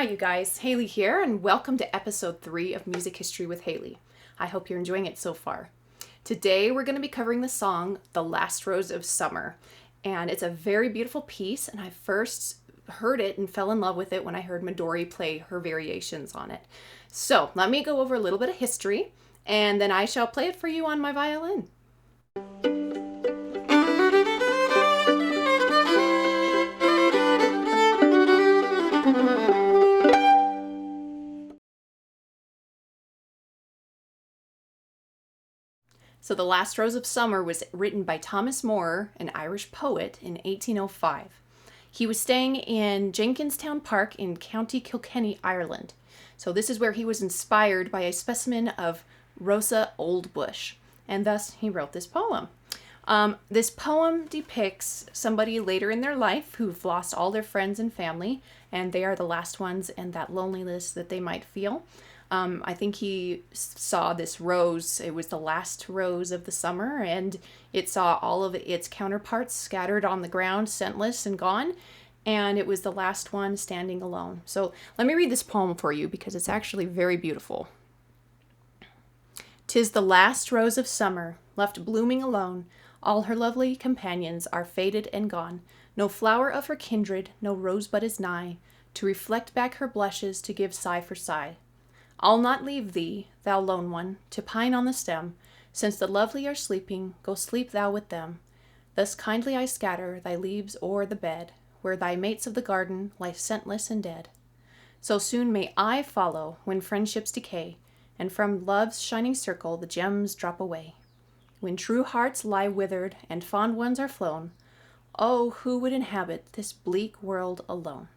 Hi you guys, Haley here, and welcome to episode 3 of Music History with Haley. I hope you're enjoying it so far. Today we're going to be covering the song The Last Rose of Summer, and it's a very beautiful piece, and I first heard it and fell in love with it when I heard Midori play her variations on it. So let me go over a little bit of history, and then I shall play it for you on my violin. So The Last Rose of Summer was written by Thomas Moore, an Irish poet, in 1805. He was staying in Jenkinstown Park in County Kilkenny, Ireland. So this is where he was inspired by a specimen of Rosa Oldbush, and thus he wrote this poem. This poem depicts somebody later in their life who've lost all their friends and family, and they are the last ones, and that loneliness that they might feel. I think he saw this rose. It was the last rose of the summer, and it saw all of its counterparts scattered on the ground, scentless and gone, and it was the last one standing alone. So let me read this poem for you because it's actually very beautiful. "'Tis the last rose of summer, left blooming alone. All her lovely companions are faded and gone. No flower of her kindred, no rosebud is nigh, to reflect back her blushes, to give sigh for sigh. I'll not leave thee, thou lone one, to pine on the stem. Since the lovely are sleeping, go sleep thou with them. Thus kindly I scatter thy leaves o'er the bed, where thy mates of the garden lie scentless and dead. So soon may I follow when friendships decay, and from love's shining circle the gems drop away. When true hearts lie withered and fond ones are flown, oh, who would inhabit this bleak world alone?"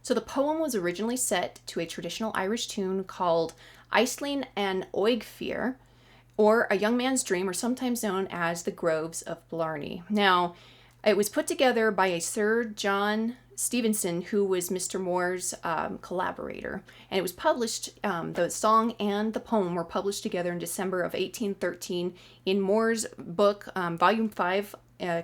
So the poem was originally set to a traditional Irish tune called Aisling an Oigfir, or A Young Man's Dream, or sometimes known as The Groves of Blarney. Now, it was put together by a Sir John Stevenson, who was Mr. Moore's collaborator, and it was published, the song and the poem were published together in December of 1813 in Moore's book, Volume 5,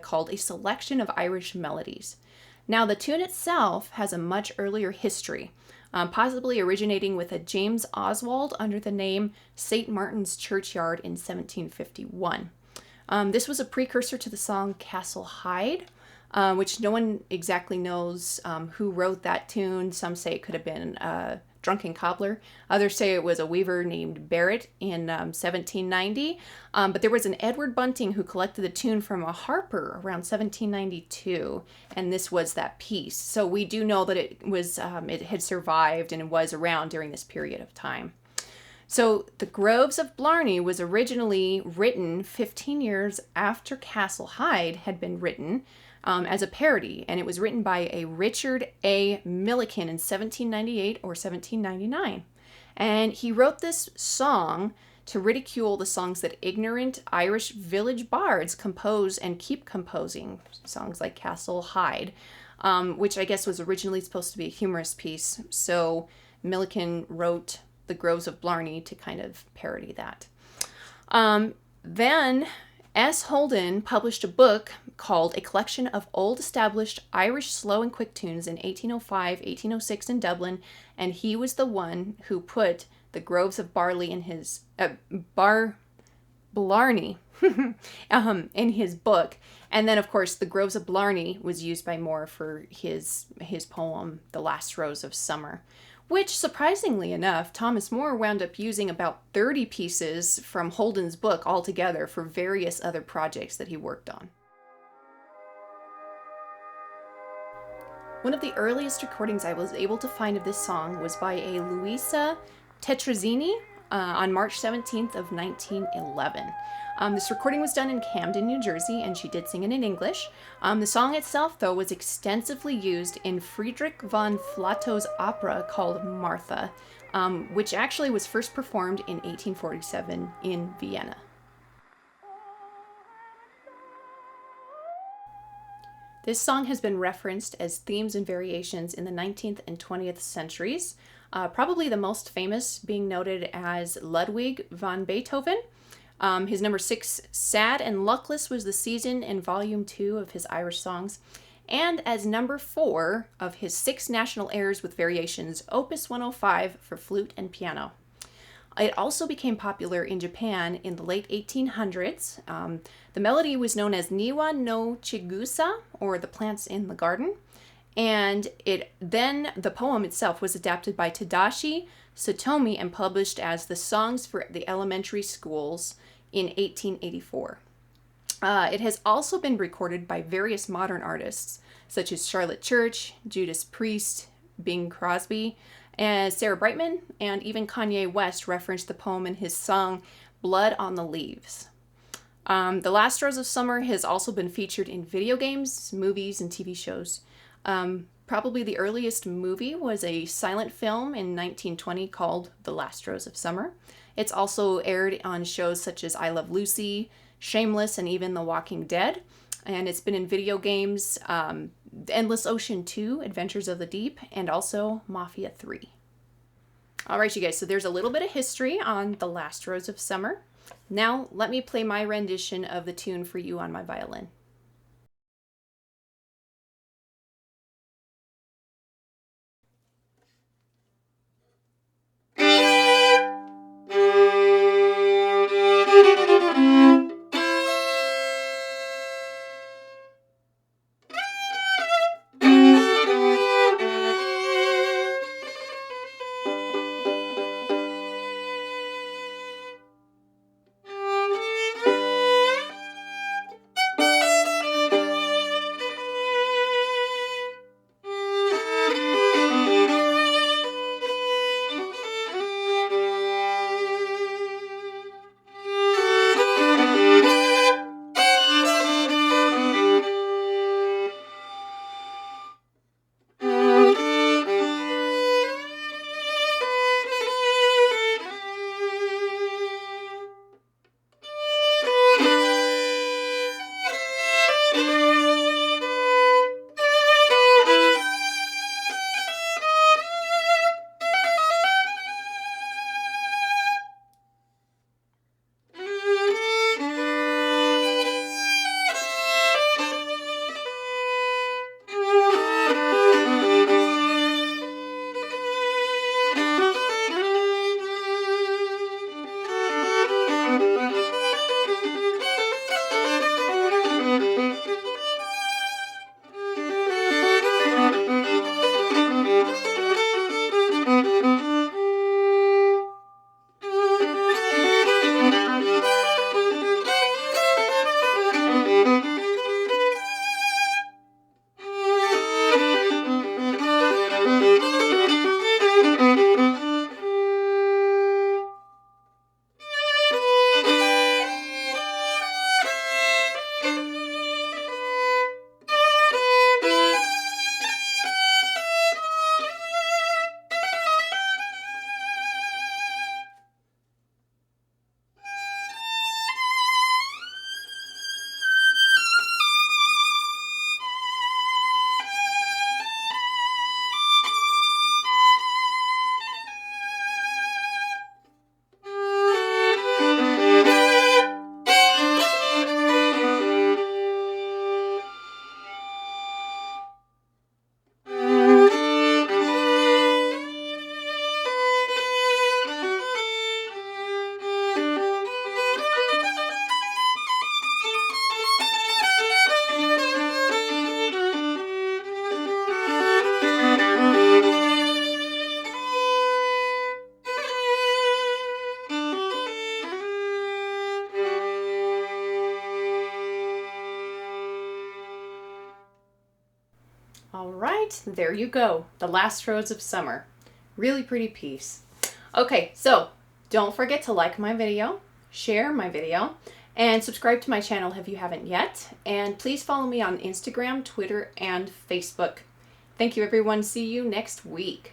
called A Selection of Irish Melodies. Now, the tune itself has a much earlier history, possibly originating with a James Oswald under the name St. Martin's Churchyard in 1751. This was a precursor to the song Castle Hyde, which no one exactly knows who wrote that tune. Some say it could have been a drunken cobbler. Others say it was a weaver named Barrett in 1790. But there was an Edward Bunting who collected the tune from a harper around 1792, and this was that piece. So we do know that it was it had survived and it was around during this period of time. So The Groves of Blarney was originally written 15 years after Castle Hyde had been written, as a parody, and it was written by a Richard A. Milliken in 1798 or 1799. And he wrote this song to ridicule the songs that ignorant Irish village bards compose and keep composing, songs like Castle Hyde, which I guess was originally supposed to be a humorous piece. So Milliken wrote The Groves of Blarney to kind of parody that. Then S. Holden published a book called A Collection of Old Established Irish Slow and Quick Tunes in 1805, 1806 in Dublin, and he was the one who put The Groves of Barley in his Blarney in his book. And then, of course, The Groves of Blarney was used by Moore for his poem, The Last Rose of Summer, which, surprisingly enough, Thomas Moore wound up using about 30 pieces from Holden's book altogether for various other projects that he worked on. One of the earliest recordings I was able to find of this song was by a Luisa Tetrazzini on March 17th of 1911. This recording was done in Camden, New Jersey, and she did sing it in English. The song itself, though, was extensively used in Friedrich von Flato's opera called Martha, which actually was first performed in 1847 in Vienna. This song has been referenced as themes and variations in the 19th and 20th centuries, probably the most famous being noted as Ludwig van Beethoven. His number 6, Sad and Luckless, was the season in Volume 2 of his Irish songs. and as number 4 of his 6 national airs with variations, Opus 105 for flute and piano. It also became popular in Japan in the late 1800s. The melody was known as Niwa no Chigusa, or the plants in the garden. And then the poem itself was adapted by Tadashi Satomi and published as The Songs for the Elementary Schools in 1884. It has also been recorded by various modern artists, such as Charlotte Church, Judas Priest, Bing Crosby, and Sarah Brightman, and even Kanye West referenced the poem in his song Blood on the Leaves. The Last Rose of Summer has also been featured in video games, movies, and TV shows. Probably the earliest movie was a silent film in 1920 called The Last Rose of Summer. It's also aired on shows such as I Love Lucy, Shameless, and even The Walking Dead. And it's been in video games, Endless Ocean 2, Adventures of the Deep, and also Mafia 3. All right, you guys, so there's a little bit of history on The Last Rose of Summer. Now, let me play my rendition of the tune for you on my violin. All right, there you go. The Last Rose of Summer. Really pretty piece. Okay, so don't forget to like my video, share my video, and subscribe to my channel if you haven't yet. And please follow me on Instagram, Twitter, and Facebook. Thank you, everyone. See you next week.